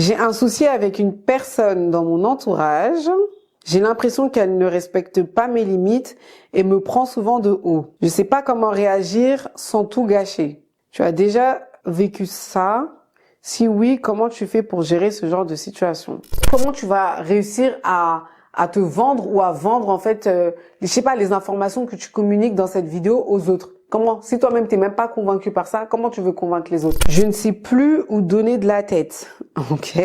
J'ai un souci avec une personne dans mon entourage. J'ai l'impression qu'elle ne respecte pas mes limites et me prend souvent de haut. Je sais pas comment réagir sans tout gâcher. Tu as déjà vécu ça? Si oui, comment tu fais pour gérer ce genre de situation? Comment tu vas réussir à te vendre ou à vendre en fait, je sais pas, les informations que tu communiques dans cette vidéo aux autres? Comment? Si toi-même t'es même pas convaincu par ça, comment tu veux convaincre les autres? Je ne sais plus où donner de la tête. Ok?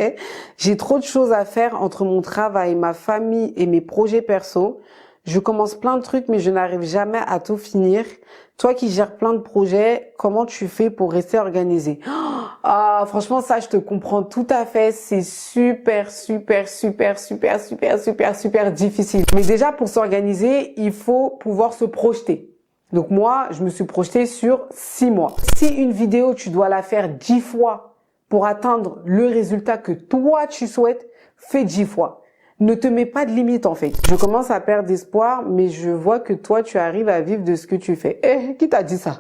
J'ai trop de choses à faire entre mon travail, ma famille et mes projets perso. Je commence plein de trucs, mais je n'arrive jamais à tout finir. Toi qui gères plein de projets, comment tu fais pour rester organisé? Ah, franchement, ça, je te comprends tout à fait. C'est super difficile. Mais déjà, pour s'organiser, il faut pouvoir se projeter. Donc moi, je me suis projetée sur 6 mois. Si une vidéo, tu dois la faire 10 fois pour atteindre le résultat que toi, tu souhaites, fais 10 fois. Ne te mets pas de limite en fait. Je commence à perdre espoir, mais je vois que toi, tu arrives à vivre de ce que tu fais. Eh, qui t'a dit ça?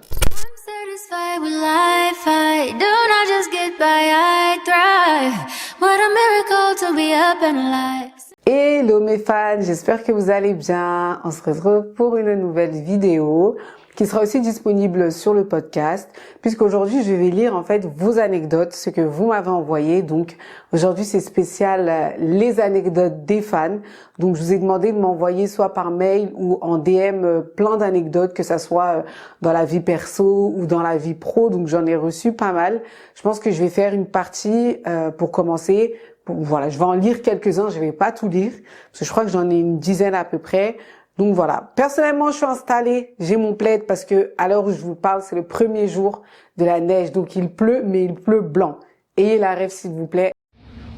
Hello mes fans, j'espère que vous allez bien. On se retrouve pour une nouvelle vidéo qui sera aussi disponible sur le podcast, puisqu'aujourd'hui je vais lire en fait vos anecdotes, ce que vous m'avez envoyé. Donc aujourd'hui c'est spécial les anecdotes des fans. Donc je vous ai demandé de m'envoyer soit par mail ou en DM plein d'anecdotes, que ça soit dans la vie perso ou dans la vie pro. Donc j'en ai reçu pas mal. Je pense que je vais faire une partie pour commencer. Voilà, je vais en lire quelques-uns, je vais pas tout lire, parce que je crois que j'en ai une dizaine à peu près. Donc voilà. Personnellement, je suis installée, j'ai mon plaid parce que à l'heure où je vous parle, c'est le premier jour de la neige, donc il pleut, mais il pleut blanc. Ayez la rêve, s'il vous plaît.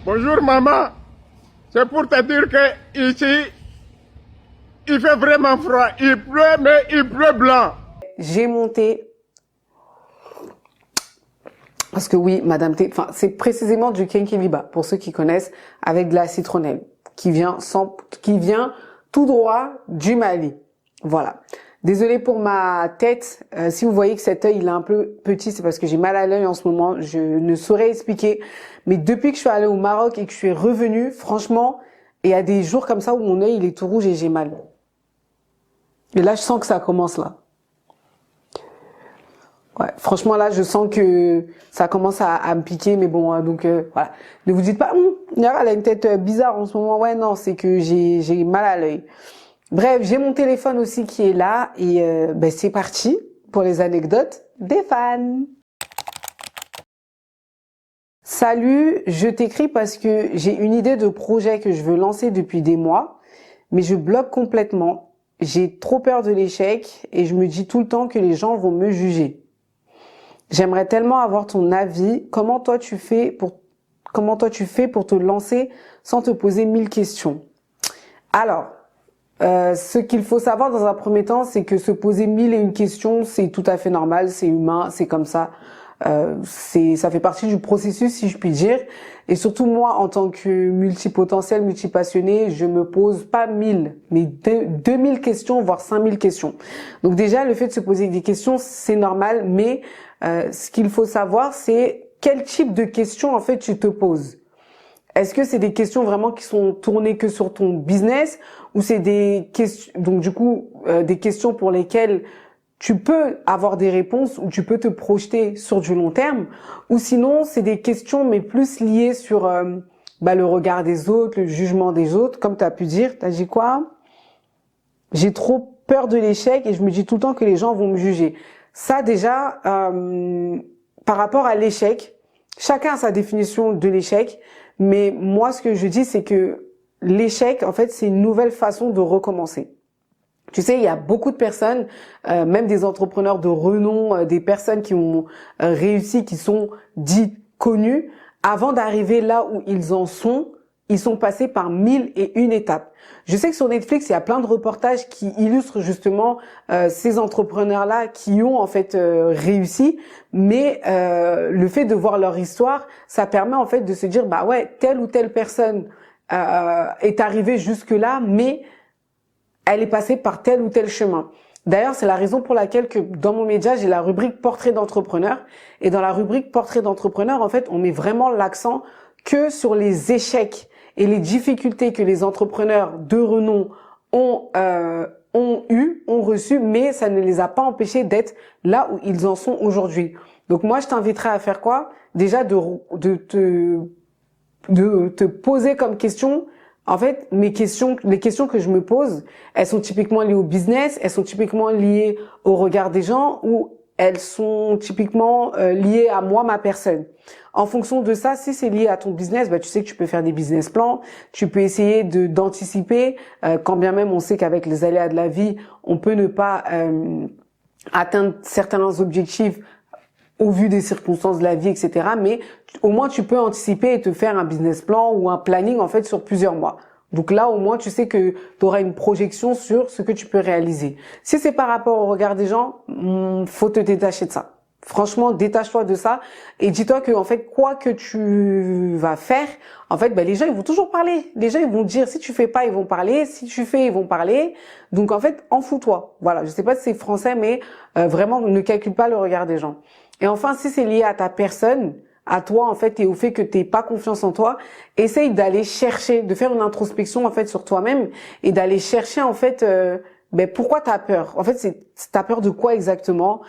Bonjour maman, c'est pour te dire que ici, il fait vraiment froid. Il pleut, mais il pleut blanc. J'ai monté, parce que oui, Madame T, enfin, c'est précisément du Kenkeliba, pour ceux qui connaissent, avec de la citronnelle, qui vient tout droit du Mali. Voilà. Désolée pour ma tête. Si vous voyez que cet œil il est un peu petit, c'est parce que j'ai mal à l'œil en ce moment. Je ne saurais expliquer. Mais depuis que je suis allée au Maroc et que je suis revenue, franchement, il y a des jours comme ça où mon œil il est tout rouge et j'ai mal. Et là, je sens que ça commence là. Ouais, franchement là, je sens que ça commence à me piquer, mais bon, donc voilà. Ne vous dites pas, Niara, elle a une tête bizarre en ce moment. Ouais, non, c'est que j'ai mal à l'œil. Bref, j'ai mon téléphone aussi qui est là et ben c'est parti pour les anecdotes des fans. Salut, je t'écris parce que j'ai une idée de projet que je veux lancer depuis des mois, mais je bloque complètement. J'ai trop peur de l'échec et je me dis tout le temps que les gens vont me juger. J'aimerais tellement avoir ton avis. Comment toi tu fais pour te lancer sans te poser 1000 questions? Alors, ce qu'il faut savoir dans un premier temps, c'est que se poser 1001 questions, c'est tout à fait normal, c'est humain, c'est comme ça. Ça fait partie du processus, si je puis dire. Et surtout moi, en tant que multipotentiel, multipassionné, je me pose pas 1000, mais 2000 questions, voire 5000 questions. Donc déjà, le fait de se poser des questions, c'est normal, mais ce qu'il faut savoir, c'est quel type de questions en fait tu te poses. Est-ce que c'est des questions vraiment qui sont tournées que sur ton business ou c'est des questions, donc du coup, des questions pour lesquelles tu peux avoir des réponses ou tu peux te projeter sur du long terme, ou sinon c'est des questions mais plus liées sur le regard des autres, le jugement des autres, comme tu as pu dire. T'as dit quoi? J'ai trop peur de l'échec et je me dis tout le temps que les gens vont me juger. Ça déjà, par rapport à l'échec, chacun a sa définition de l'échec, mais moi ce que je dis c'est que l'échec en fait c'est une nouvelle façon de recommencer. Tu sais, il y a beaucoup de personnes, même des entrepreneurs de renom, des personnes qui ont réussi, qui sont dites connues, avant d'arriver là où ils en sont, ils sont passés par 1001 étapes. Je sais que sur Netflix, il y a plein de reportages qui illustrent justement ces entrepreneurs-là qui ont en fait réussi, mais le fait de voir leur histoire, ça permet en fait de se dire, bah ouais, telle ou telle personne est arrivée jusque-là, mais elle est passée par tel ou tel chemin. D'ailleurs, c'est la raison pour laquelle que dans mon média, j'ai la rubrique portrait d'entrepreneur. Et dans la rubrique portrait d'entrepreneur, en fait, on met vraiment l'accent que sur les échecs et les difficultés que les entrepreneurs de renom ont reçu, mais ça ne les a pas empêchés d'être là où ils en sont aujourd'hui. Donc moi, je t'inviterai à faire quoi? Déjà de te poser comme question. En fait, les questions que je me pose, elles sont typiquement liées au business, elles sont typiquement liées au regard des gens, ou elles sont typiquement liées à moi, ma personne. En fonction de ça, si c'est lié à ton business, bah tu sais que tu peux faire des business plans, tu peux essayer d'anticiper, quand bien même on sait qu'avec les aléas de la vie, on peut ne pas atteindre certains objectifs au vu des circonstances de la vie, etc. Mais au moins, tu peux anticiper et te faire un business plan ou un planning, en fait, sur plusieurs mois. Donc là, au moins, tu sais que tu auras une projection sur ce que tu peux réaliser. Si c'est par rapport au regard des gens, faut te détacher de ça. Franchement, détache-toi de ça et dis-toi que, en fait, quoi que tu vas faire, en fait, les gens, ils vont toujours parler. Les gens, ils vont dire, si tu fais pas, ils vont parler. Si tu fais, ils vont parler. Donc, en fait, en fous-toi. Voilà. Je sais pas si c'est français, mais vraiment, ne calcule pas le regard des gens. Et enfin, si c'est lié à ta personne, à toi, en fait, et au fait que t'aies pas confiance en toi, essaye d'aller chercher, de faire une introspection, en fait, sur toi-même et d'aller chercher, en fait, pourquoi t'as peur? En fait, t'as peur de quoi exactement?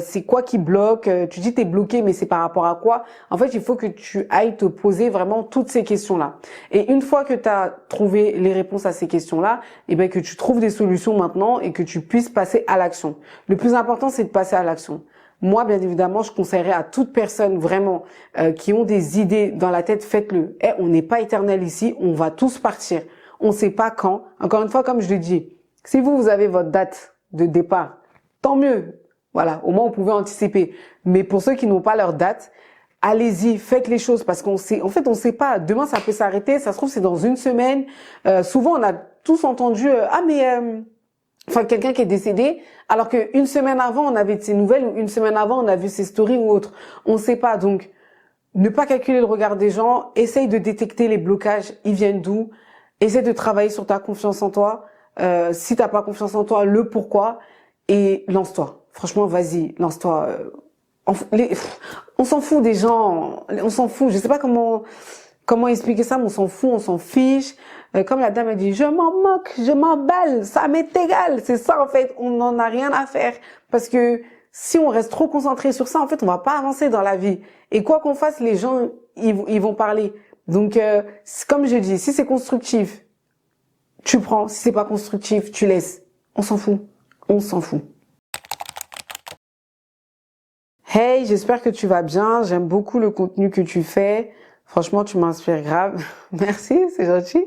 C'est quoi qui bloque? Tu dis t'es bloqué, mais c'est par rapport à quoi? En fait, il faut que tu ailles te poser vraiment toutes ces questions-là. Et une fois que t'as trouvé les réponses à ces questions-là, que tu trouves des solutions maintenant et que tu puisses passer à l'action. Le plus important, c'est de passer à l'action. Moi, bien évidemment, je conseillerais à toute personne vraiment qui ont des idées dans la tête, faites-le. On n'est pas éternel ici, on va tous partir. On ne sait pas quand. Encore une fois, comme je le dis, si vous avez votre date de départ, tant mieux. Voilà, au moins vous pouvez anticiper. Mais pour ceux qui n'ont pas leur date, allez-y, faites les choses parce qu'on sait. En fait, on sait pas. Demain, ça peut s'arrêter. Ça se trouve, c'est dans une semaine. Souvent, on a tous entendu quelqu'un qui est décédé, alors qu'une semaine avant, on avait de ses nouvelles, ou une semaine avant, on a vu ses stories ou autre. On ne sait pas. Donc, ne pas calculer le regard des gens. Essaye de détecter les blocages. Ils viennent d'où? Essaye de travailler sur ta confiance en toi. Si t'as pas confiance en toi, le pourquoi. Et lance-toi. Franchement, vas-y, lance-toi. On s'en fout des gens. On s'en fout. Je sais pas comment expliquer ça, mais on s'en fout, on s'en fiche. Comme la dame a dit, je m'en moque, je m'emballe, ça m'est égal. C'est ça, en fait, on n'en a rien à faire. Parce que si on reste trop concentré sur ça, en fait, on va pas avancer dans la vie. Et quoi qu'on fasse, les gens, ils vont parler. Donc, comme je dis, si c'est constructif, tu prends. Si c'est pas constructif, tu laisses. On s'en fout. On s'en fout. Hey, j'espère que tu vas bien. J'aime beaucoup le contenu que tu fais. Franchement, tu m'inspires grave. Merci, c'est gentil.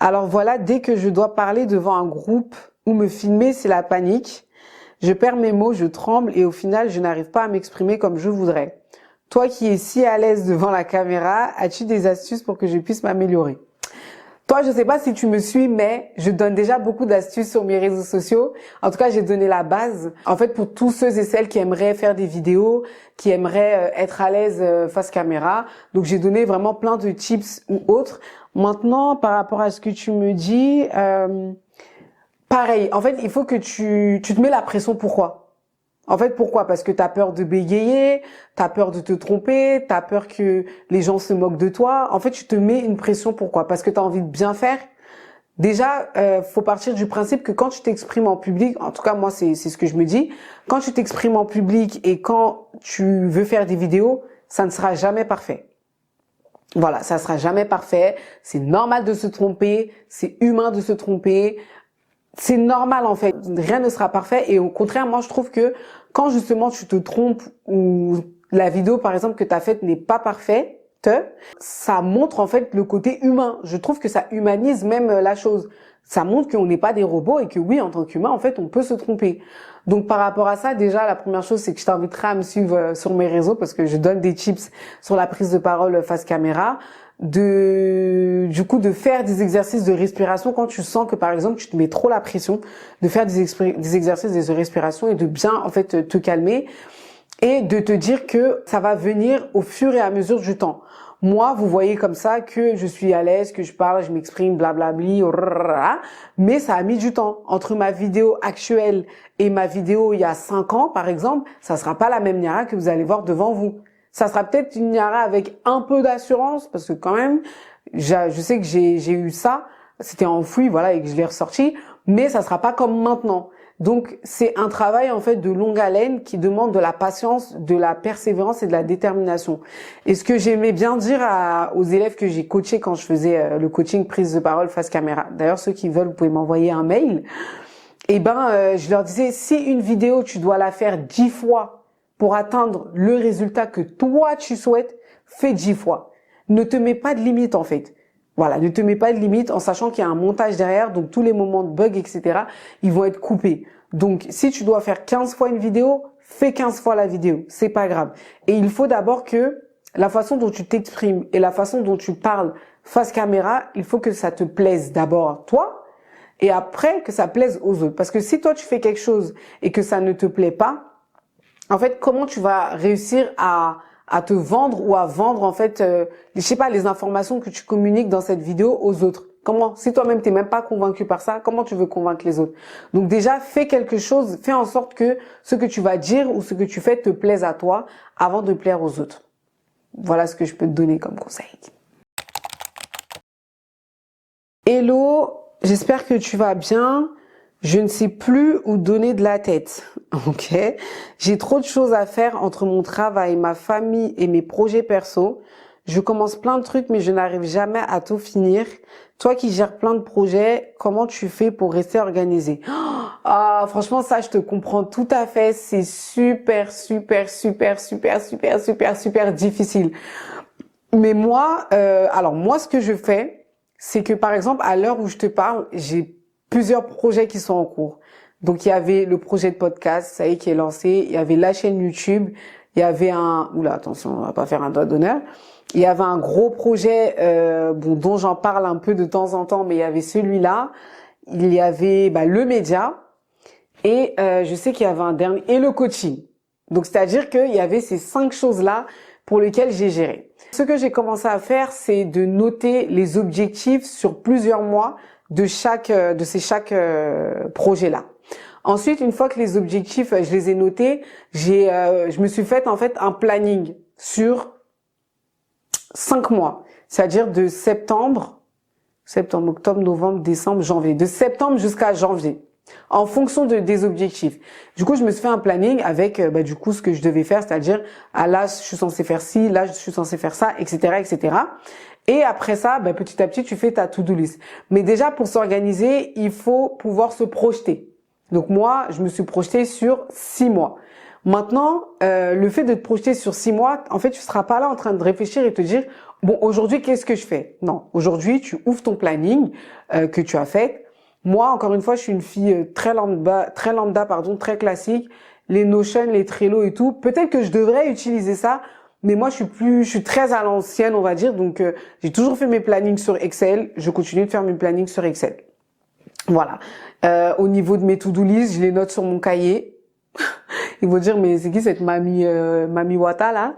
Alors voilà, dès que je dois parler devant un groupe ou me filmer, c'est la panique. Je perds mes mots, je tremble et au final, je n'arrive pas à m'exprimer comme je voudrais. Toi qui es si à l'aise devant la caméra, as-tu des astuces pour que je puisse m'améliorer? Toi, je sais pas si tu me suis, mais je donne déjà beaucoup d'astuces sur mes réseaux sociaux. En tout cas, j'ai donné la base. En fait, pour tous ceux et celles qui aimeraient faire des vidéos, qui aimeraient être à l'aise face caméra. Donc, j'ai donné vraiment plein de tips ou autres. Maintenant, par rapport à ce que tu me dis, pareil. En fait, il faut que tu te mets la pression. Pourquoi? En fait, pourquoi? Parce que t'as peur de bégayer, t'as peur de te tromper, t'as peur que les gens se moquent de toi. En fait, tu te mets une pression. Pourquoi? Parce que t'as envie de bien faire. Déjà, faut partir du principe que quand tu t'exprimes en public, en tout cas moi c'est ce que je me dis, quand tu t'exprimes en public et quand tu veux faire des vidéos, ça ne sera jamais parfait. Voilà, ça sera jamais parfait. C'est normal de se tromper, c'est humain de se tromper. C'est normal en fait, rien ne sera parfait et au contraire, moi je trouve que quand justement tu te trompes ou la vidéo par exemple que tu as faite n'est pas parfaite, ça montre en fait le côté humain. Je trouve que ça humanise même la chose. Ça montre qu'on n'est pas des robots et que oui, en tant qu'humain, en fait, on peut se tromper. Donc par rapport à ça, déjà la première chose, c'est que je t'inviterai à me suivre sur mes réseaux parce que je donne des tips sur la prise de parole face caméra. De faire des exercices de respiration quand tu sens que par exemple tu te mets trop la pression, de faire des exercices de respiration et de bien en fait te calmer et de te dire que ça va venir au fur et à mesure du temps. Moi, vous voyez comme ça que je suis à l'aise, que je parle, je m'exprime, blablabli, mais ça a mis du temps. Entre ma vidéo actuelle et ma vidéo il y a 5 ans, par exemple, ça sera pas la même Niara que vous allez voir devant vous. Ça sera peut-être une Niara avec un peu d'assurance, parce que quand même, je sais que j'ai eu ça, c'était enfoui, voilà, et que je l'ai ressorti, mais ça sera pas comme maintenant. Donc, c'est un travail, en fait, de longue haleine qui demande de la patience, de la persévérance et de la détermination. Et ce que j'aimais bien dire aux élèves que j'ai coachés quand je faisais le coaching prise de parole face caméra. D'ailleurs, ceux qui veulent, vous pouvez m'envoyer un mail. Je leur disais, si une vidéo, tu dois la faire 10 fois pour atteindre le résultat que toi, tu souhaites, fais 10 fois. Ne te mets pas de limite, en fait. Voilà, ne te mets pas de limite en sachant qu'il y a un montage derrière, donc tous les moments de bug, etc., ils vont être coupés. Donc, si tu dois faire 15 fois une vidéo, fais 15 fois la vidéo. C'est pas grave. Et il faut d'abord que la façon dont tu t'exprimes et la façon dont tu parles face caméra, il faut que ça te plaise d'abord toi et après que ça plaise aux autres. Parce que si toi, tu fais quelque chose et que ça ne te plaît pas, en fait, comment tu vas réussir à te vendre ou à vendre, en fait, je sais pas, les informations que tu communiques dans cette vidéo aux autres? Comment? Si toi-même t'es même pas convaincu par ça, comment tu veux convaincre les autres? Donc déjà, fais quelque chose, fais en sorte que ce que tu vas dire ou ce que tu fais te plaise à toi avant de plaire aux autres. Voilà ce que je peux te donner comme conseil. Hello, j'espère que tu vas bien. Je ne sais plus où donner de la tête. Ok? J'ai trop de choses à faire entre mon travail, ma famille et mes projets perso. Je commence plein de trucs, mais je n'arrive jamais à tout finir. Toi qui gères plein de projets, comment tu fais pour rester organisé? Ah, franchement, ça, je te comprends tout à fait. C'est super, super, super, super, super, super, super difficile. Mais moi, moi, ce que je fais, c'est que par exemple, à l'heure où je te parle, j'ai plusieurs projets qui sont en cours. Donc, il y avait le projet de podcast, ça y est, qui est lancé. Il y avait la chaîne YouTube. Il y avait oula, attention, on va pas faire un doigt d'honneur. Il y avait un gros projet, dont j'en parle un peu de temps en temps, mais il y avait celui-là. Il y avait, le média. Et, je sais qu'il y avait un dernier, et le coaching. Donc, c'est-à-dire qu'il y avait ces 5 choses-là pour lesquelles j'ai géré. Ce que j'ai commencé à faire, c'est de noter les objectifs sur plusieurs mois de chaque projet-là. Ensuite, une fois que les objectifs, je les ai notés, je me suis fait en fait un planning sur 5 mois, c'est-à-dire de septembre, octobre, novembre, décembre, janvier, de septembre jusqu'à janvier, en fonction des objectifs. Du coup, je me suis fait un planning avec ce que je devais faire, c'est-à-dire là je suis censé faire ci, là je suis censé faire ça, etc., etc. Et après ça, petit à petit, tu fais ta to-do list. Mais déjà, pour s'organiser, il faut pouvoir se projeter. Donc moi, je me suis projetée sur 6 mois. Maintenant, le fait de te projeter sur 6 mois, en fait, tu seras pas là en train de réfléchir et te dire, bon, aujourd'hui, qu'est-ce que je fais? Non, aujourd'hui, tu ouvres ton planning que tu as fait. Moi, encore une fois, je suis une fille très lambda, très classique. Les Notion, les Trello et tout. Peut-être que je devrais utiliser ça, mais moi, je suis très à l'ancienne, on va dire. Donc, j'ai toujours fait mes plannings sur Excel. Je continue de faire mes plannings sur Excel. Voilà. Au niveau de mes to-do list, je les note sur mon cahier. Ils vont dire, mais c'est qui cette mamie Wata, là?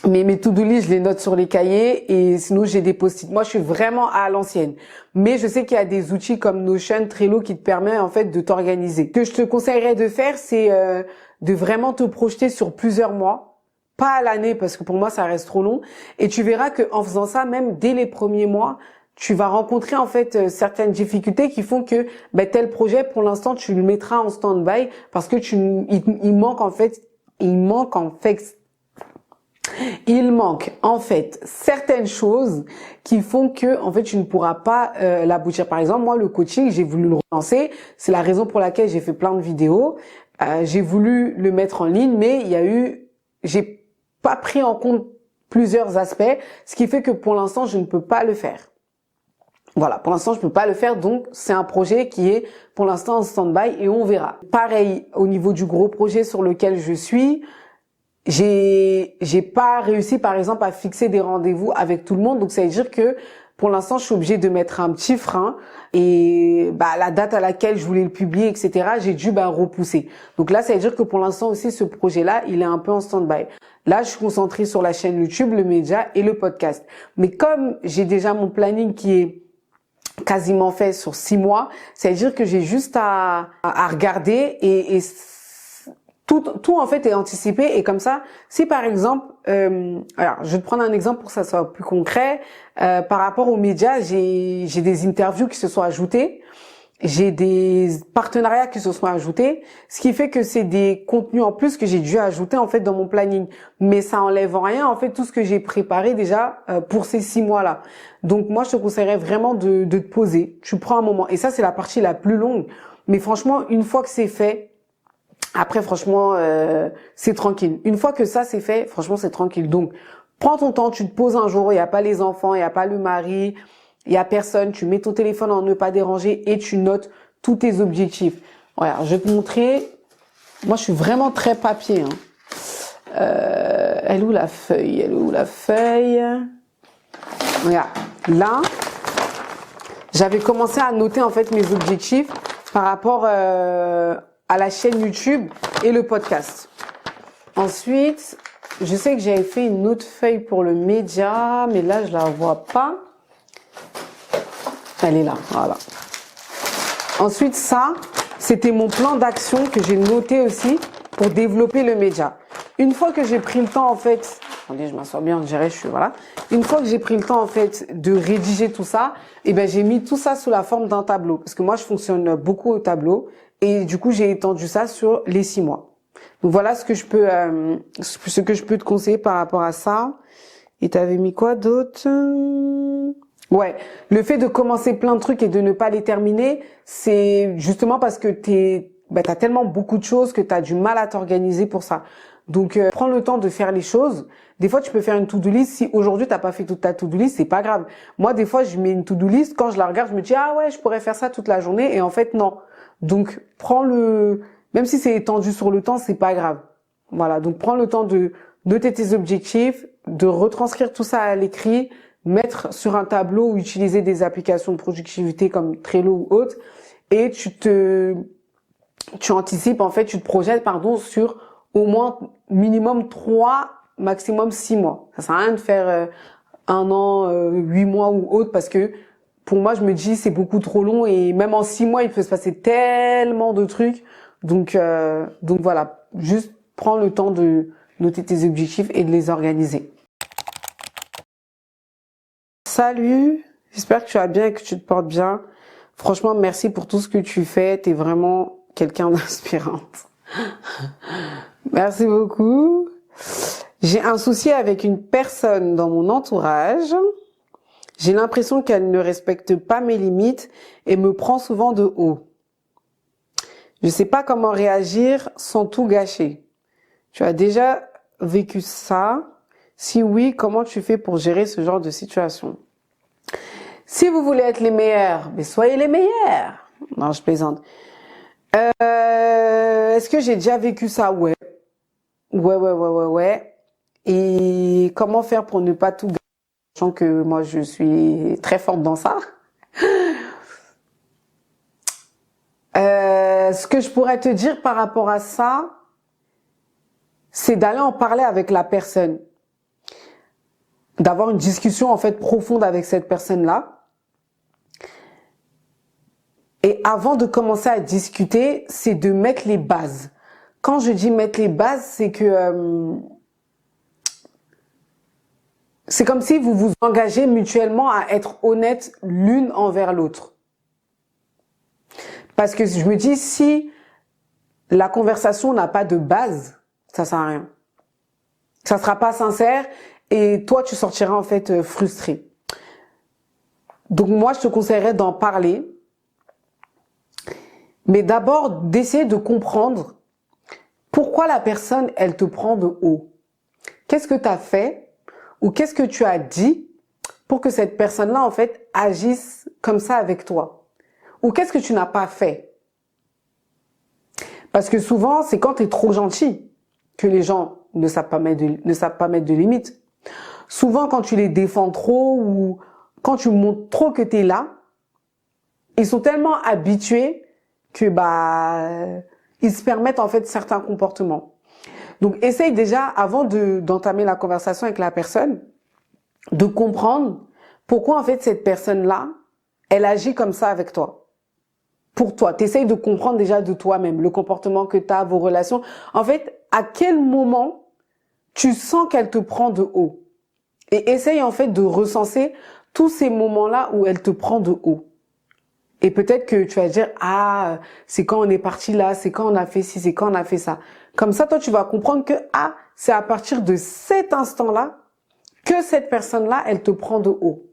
Mais mes to-do list, je les note sur les cahiers et sinon j'ai des post-it. Moi, je suis vraiment à l'ancienne. Mais je sais qu'il y a des outils comme Notion, Trello qui te permettent en fait de t'organiser. Ce que je te conseillerais de faire, c'est de vraiment te projeter sur plusieurs mois, pas à l'année parce que pour moi ça reste trop long. Et tu verras que en faisant ça, même dès les premiers mois, tu vas rencontrer en fait certaines difficultés qui font que tel projet pour l'instant tu le mettras en stand-by parce que il manque en fait certaines choses qui font que en fait tu ne pourras pas l'aboutir. Par exemple, moi le coaching, j'ai voulu le relancer, c'est la raison pour laquelle j'ai fait plein de vidéos. J'ai voulu le mettre en ligne, mais j'ai pas pris en compte plusieurs aspects, ce qui fait que pour l'instant je ne peux pas le faire. Voilà, pour l'instant, je peux pas le faire, donc c'est un projet qui est pour l'instant en stand-by et on verra. Pareil, au niveau du gros projet sur lequel je suis, j'ai pas réussi, par exemple, à fixer des rendez-vous avec tout le monde, donc ça veut dire que pour l'instant, je suis obligée de mettre un petit frein et la date à laquelle je voulais le publier, etc., j'ai dû repousser. Donc là, ça veut dire que pour l'instant aussi, ce projet-là, il est un peu en stand-by. Là, je suis concentrée sur la chaîne YouTube, le média et le podcast. Mais comme j'ai déjà mon planning qui est quasiment fait sur 6 mois, ça veut dire que j'ai juste à regarder et tout en fait est anticipé et comme ça, si par exemple, alors je vais te prendre un exemple pour que ça soit plus concret. Par rapport aux médias, j'ai des interviews qui se sont ajoutées, j'ai des partenariats qui se sont ajoutés, ce qui fait que c'est des contenus en plus que j'ai dû ajouter en fait dans mon planning. Mais ça enlève en rien en fait tout ce que j'ai préparé déjà pour ces 6 mois-là. Donc moi je te conseillerais vraiment de te poser. Tu prends un moment et ça c'est la partie la plus longue. Mais franchement une fois que c'est fait. Après, franchement, c'est tranquille. Une fois que ça, c'est fait, franchement, c'est tranquille. Donc, prends ton temps, tu te poses un jour, il n'y a pas les enfants, il n'y a pas le mari, il n'y a personne, tu mets ton téléphone en ne pas déranger et tu notes tous tes objectifs. Voilà, je vais te montrer. Moi, je suis vraiment très papier. Hein. Elle est où la feuille? Elle est où la feuille? Regarde, là, j'avais commencé à noter en fait mes objectifs par rapport à la chaîne YouTube et le podcast. Ensuite, je sais que j'avais fait une autre feuille pour le média, mais là, je la vois pas. Elle est là, voilà. Ensuite, ça, c'était mon plan d'action que j'ai noté aussi pour développer le média. Une fois que j'ai pris le temps, en fait, attendez, je m'assois bien, on dirait, voilà. Une fois que j'ai pris le temps, en fait, de rédiger tout ça, eh ben, j'ai mis tout ça sous la forme d'un tableau. Parce que moi, je fonctionne beaucoup au tableau. Et du coup, j'ai étendu ça sur les 6 mois. Donc voilà ce que je peux te conseiller par rapport à ça. Et t'avais mis quoi d'autre? Ouais, le fait de commencer plein de trucs et de ne pas les terminer, c'est justement parce que t'as tellement beaucoup de choses que t'as du mal à t'organiser pour ça. Donc prends le temps de faire les choses. Des fois, tu peux faire une to-do list. Si aujourd'hui t'as pas fait toute ta to-do list, c'est pas grave. Moi, des fois, je mets une to-do list. Quand je la regarde, je me dis ah ouais, je pourrais faire ça toute la journée. Et en fait, non. Donc même si c'est étendu sur le temps, c'est pas grave. Voilà. Donc prends le temps de noter tes objectifs, de retranscrire tout ça à l'écrit, mettre sur un tableau ou utiliser des applications de productivité comme Trello ou autre. Et tu anticipes en fait, tu te projettes sur au moins minimum 3, maximum 6 mois. Ça sert à rien de faire 1 an, 8 mois ou autre parce que pour moi, je me dis c'est beaucoup trop long et même en 6 mois, il peut se passer tellement de trucs. Donc voilà, juste prends le temps de noter tes objectifs et de les organiser. Salut, j'espère que tu vas bien et que tu te portes bien. Franchement, merci pour tout ce que tu fais. T'es vraiment quelqu'un d'inspirante. Merci beaucoup. J'ai un souci avec une personne dans mon entourage. J'ai l'impression qu'elle ne respecte pas mes limites et me prend souvent de haut. Je sais pas comment réagir sans tout gâcher. Tu as déjà vécu ça? Si oui, comment tu fais pour gérer ce genre de situation? Si vous voulez être les meilleurs, mais soyez les meilleurs. Non, je plaisante. Est-ce que j'ai déjà vécu ça? Ouais. Ouais. Et comment faire pour ne pas tout gâcher? Sachant que moi, je suis très forte dans ça. Ce que je pourrais te dire par rapport à ça, c'est d'aller en parler avec la personne. D'avoir une discussion en fait profonde avec cette personne-là. Et avant de commencer à discuter, c'est de mettre les bases. Quand je dis mettre les bases, c'est que c'est comme si vous vous engagez mutuellement à être honnête l'une envers l'autre. Parce que je me dis, si la conversation n'a pas de base, ça sert à rien. Ça sera pas sincère et toi, tu sortiras en fait frustré. Donc moi, je te conseillerais d'en parler. Mais d'abord, d'essayer de comprendre pourquoi la personne, elle te prend de haut. Qu'est-ce que tu as fait ou qu'est-ce que tu as dit pour que cette personne-là, en fait, agisse comme ça avec toi? Ou qu'est-ce que tu n'as pas fait? Parce que souvent, c'est quand tu es trop gentil que les gens ne savent pas mettre de limites. Souvent, quand tu les défends trop ou quand tu montres trop que tu es là, ils sont tellement habitués que ils se permettent en fait certains comportements. Donc essaye déjà avant d'entamer la conversation avec la personne de comprendre pourquoi en fait cette personne-là, elle agit comme ça avec toi. pour toi. T'essayes de comprendre déjà de toi-même, le comportement que t'as, vos relations. En fait, à quel moment tu sens qu'elle te prend de haut? Et essaye en fait de recenser tous ces moments-là où elle te prend de haut. Et peut-être que tu vas dire, ah, c'est quand on est parti là, c'est quand on a fait ci, c'est quand on a fait ça. Comme ça, toi, tu vas comprendre que, ah, c'est à partir de cet instant-là que cette personne-là, elle te prend de haut.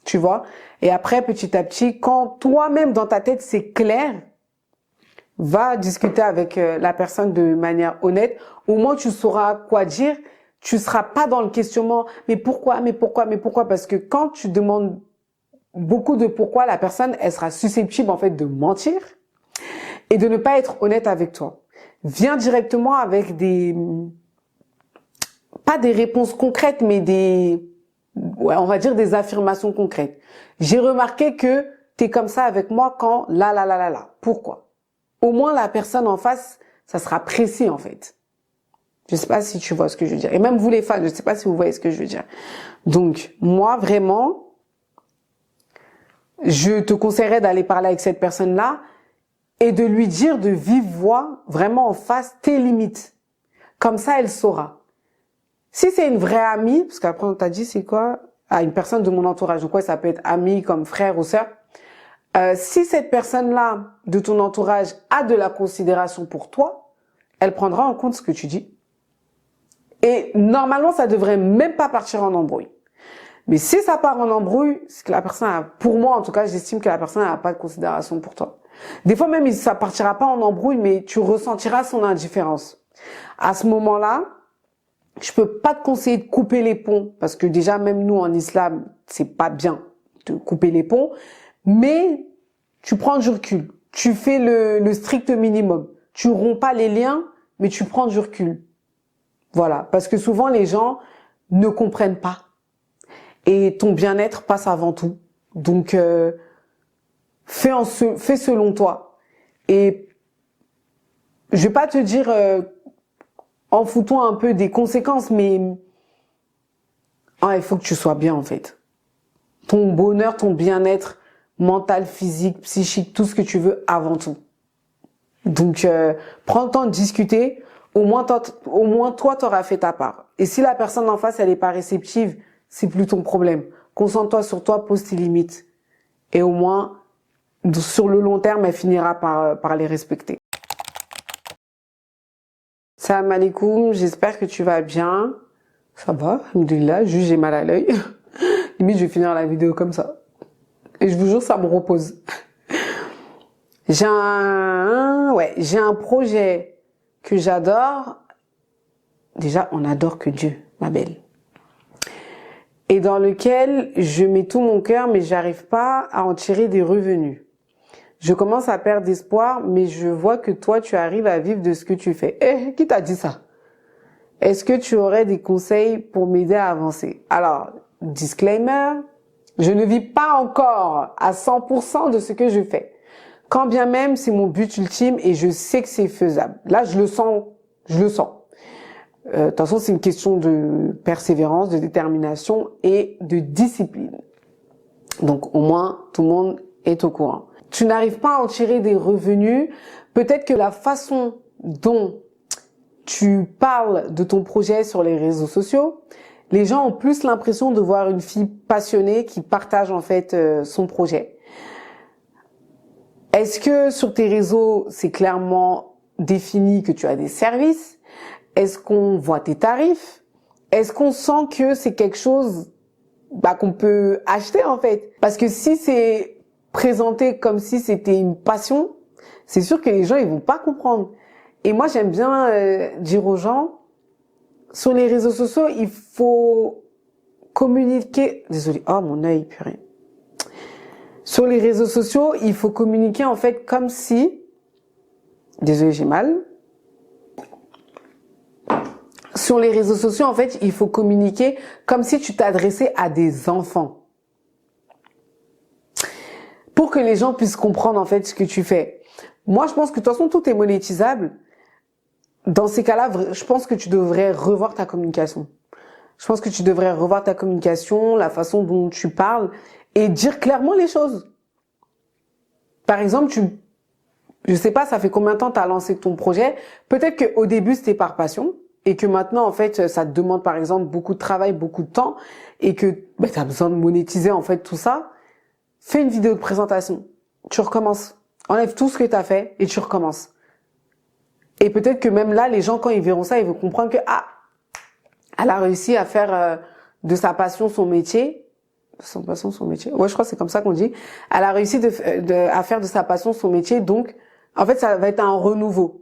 Tu vois? Et après, petit à petit, quand toi-même dans ta tête, c'est clair, va discuter avec la personne de manière honnête. Au moins, tu sauras quoi dire. Tu seras pas dans le questionnement, mais pourquoi, mais pourquoi, mais pourquoi? Parce que quand tu demandes beaucoup de pourquoi, la personne, elle sera susceptible, en fait, de mentir et de ne pas être honnête avec toi. Viens directement avec pas des réponses concrètes, mais ouais, on va dire des affirmations concrètes. J'ai remarqué que t'es comme ça avec moi quand là. Pourquoi? Au moins, la personne en face, ça sera précis, en fait. Je sais pas si tu vois ce que je veux dire. Et même vous, les fans, je sais pas si vous voyez ce que je veux dire. Donc, moi, vraiment, je te conseillerais d'aller parler avec cette personne-là et de lui dire de vive voix, vraiment en face, tes limites. Comme ça, elle saura. Si c'est une vraie amie, parce qu'après on t'a dit c'est quoi? Ah, une personne de mon entourage. Donc ouais, ça peut être ami comme frère ou sœur. Si cette personne-là de ton entourage a de la considération pour toi, elle prendra en compte ce que tu dis. Et normalement, ça devrait même pas partir en embrouille. Mais si ça part en embrouille, c'est que la personne a, pour moi en tout cas, j'estime que la personne n'a pas de considération pour toi. Des fois même, ça partira pas en embrouille, mais tu ressentiras son indifférence. À ce moment-là, je peux pas te conseiller de couper les ponts, parce que déjà, même nous en islam, c'est pas bien de couper les ponts, mais tu prends du recul. Tu fais le strict minimum. Tu romps pas les liens, mais tu prends du recul. Voilà. Parce que souvent, les gens ne comprennent pas. Et ton bien-être passe avant tout. Donc, fais selon toi. Et je vais pas te dire en foutant un peu des conséquences, mais il faut que tu sois bien en fait. Ton bonheur, ton bien-être mental, physique, psychique, tout ce que tu veux avant tout. Donc, prends le temps de discuter. Au moins toi, t'auras fait ta part. Et si la personne en face, elle est pas réceptive, c'est plus ton problème. Concentre-toi sur toi, pose tes limites. Et au moins, sur le long terme, elle finira par les respecter. Salam alaikum, j'espère que tu vas bien. Ça va, alhamdoulilah, juste j'ai mal à l'œil. Limite, je vais finir la vidéo comme ça. Et je vous jure, ça me repose. J'ai un projet que j'adore. Déjà, on adore que Dieu, ma belle. Et dans lequel je mets tout mon cœur, mais j'arrive pas à en tirer des revenus. Je commence à perdre espoir, mais je vois que toi, tu arrives à vivre de ce que tu fais. Qui t'a dit ça? Est-ce que tu aurais des conseils pour m'aider à avancer? Alors, disclaimer, je ne vis pas encore à 100% de ce que je fais. Quand bien même, c'est mon but ultime et je sais que c'est faisable. Là, je le sens. De toute façon, c'est une question de persévérance, de détermination et de discipline. Donc, au moins, tout le monde est au courant. Tu n'arrives pas à en tirer des revenus. Peut-être que la façon dont tu parles de ton projet sur les réseaux sociaux, les gens ont plus l'impression de voir une fille passionnée qui partage en fait son projet. Est-ce que sur tes réseaux, c'est clairement défini que tu as des services? Est-ce qu'on voit tes tarifs? Est-ce qu'on sent que c'est quelque chose qu'on peut acheter en fait? Parce que si c'est présenté comme si c'était une passion, c'est sûr que les gens ils vont pas comprendre. Et moi j'aime bien dire aux gens, sur les réseaux sociaux, il faut communiquer. Désolée, oh mon œil, purée. Sur les réseaux sociaux, il faut communiquer en fait comme si, désolée, j'ai mal. Sur les réseaux sociaux, en fait, il faut communiquer comme si tu t'adressais à des enfants. Pour que les gens puissent comprendre, en fait, ce que tu fais. Moi, je pense que de toute façon, tout est monétisable. Dans ces cas-là, je pense que tu devrais revoir ta communication. Je pense que tu devrais revoir ta communication, la façon dont tu parles et dire clairement les choses. Par exemple, je sais pas, ça fait combien de temps tu as lancé ton projet? Peut-être qu'au début, c'était par passion et que maintenant, en fait, ça te demande, par exemple, beaucoup de travail, beaucoup de temps et que tu as besoin de monétiser, en fait, tout ça. Fais une vidéo de présentation. Tu recommences. Enlève tout ce que tu as fait et tu recommences. Et peut-être que même là, les gens, quand ils verront ça, ils vont comprendre que, elle a réussi à faire de sa passion son métier. Son passion, son métier. Ouais, je crois que c'est comme ça qu'on dit. Elle a réussi à faire de sa passion son métier. Donc, en fait, ça va être un renouveau.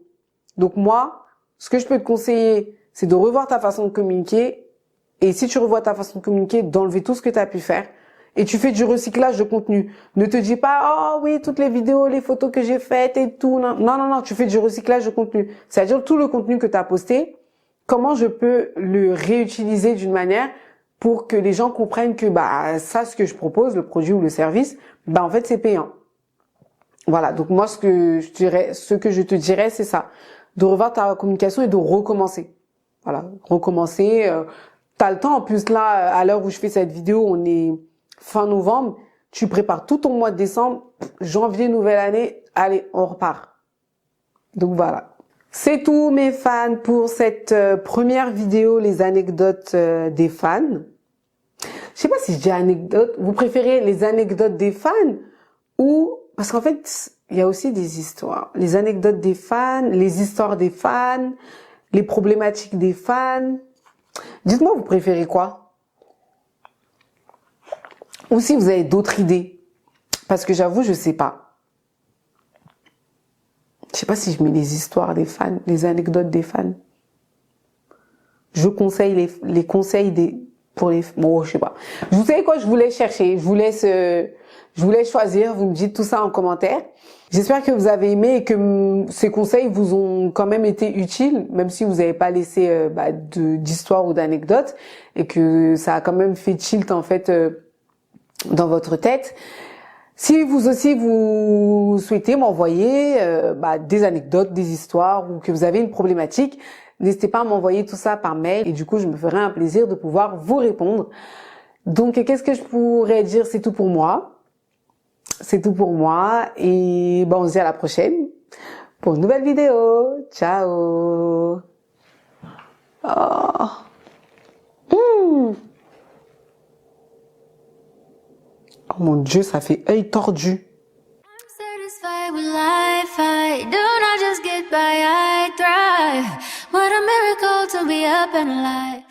Donc moi, ce que je peux te conseiller, c'est de revoir ta façon de communiquer. Et si tu revois ta façon de communiquer, d'enlever tout ce que tu as pu faire. Et tu fais du recyclage de contenu. Ne te dis pas, oh oui, toutes les vidéos, les photos que j'ai faites et tout. Non, non, non, tu fais du recyclage de contenu. C'est-à-dire tout le contenu que tu as posté, comment je peux le réutiliser d'une manière pour que les gens comprennent que ça, ce que je propose, le produit ou le service, en fait, c'est payant. Voilà. Donc moi, ce que je te dirais, c'est ça, de revoir ta communication et de recommencer. Voilà, recommencer. T'as le temps. En plus là, à l'heure où je fais cette vidéo, on est fin novembre. Tu prépares tout ton mois de décembre, janvier, nouvelle année. Allez, on repart. Donc voilà. C'est tout mes fans pour cette première vidéo, les anecdotes des fans. Je sais pas si je dis anecdotes. Vous préférez les anecdotes des fans ou... Parce qu'en fait, il y a aussi des histoires. Les anecdotes des fans, les histoires des fans, les problématiques des fans. Dites-moi, vous préférez quoi? Ou si vous avez d'autres idées. Parce que j'avoue, je sais pas. Je sais pas si je mets les histoires des fans, les anecdotes des fans. Je conseille les conseils pour les... Bon, je sais pas. Vous savez quoi, je vous laisse chercher. Je vous laisse choisir. Vous me dites tout ça en commentaire. J'espère que vous avez aimé et que ces conseils vous ont quand même été utiles, même si vous n'avez pas laissé d'histoire ou d'anecdotes, et que ça a quand même fait tilt en fait dans votre tête. Si vous aussi vous souhaitez m'envoyer des anecdotes, des histoires, ou que vous avez une problématique, n'hésitez pas à m'envoyer tout ça par mail et du coup je me ferai un plaisir de pouvoir vous répondre. Donc qu'est-ce que je pourrais dire? C'est tout pour moi. C'est tout pour moi et on se dit à la prochaine pour une nouvelle vidéo. Ciao. Oh. Oh mon Dieu, ça fait œil tordu. I'm satisfied with life. I do not just get by, I thrive. What a miracle to be up and alive.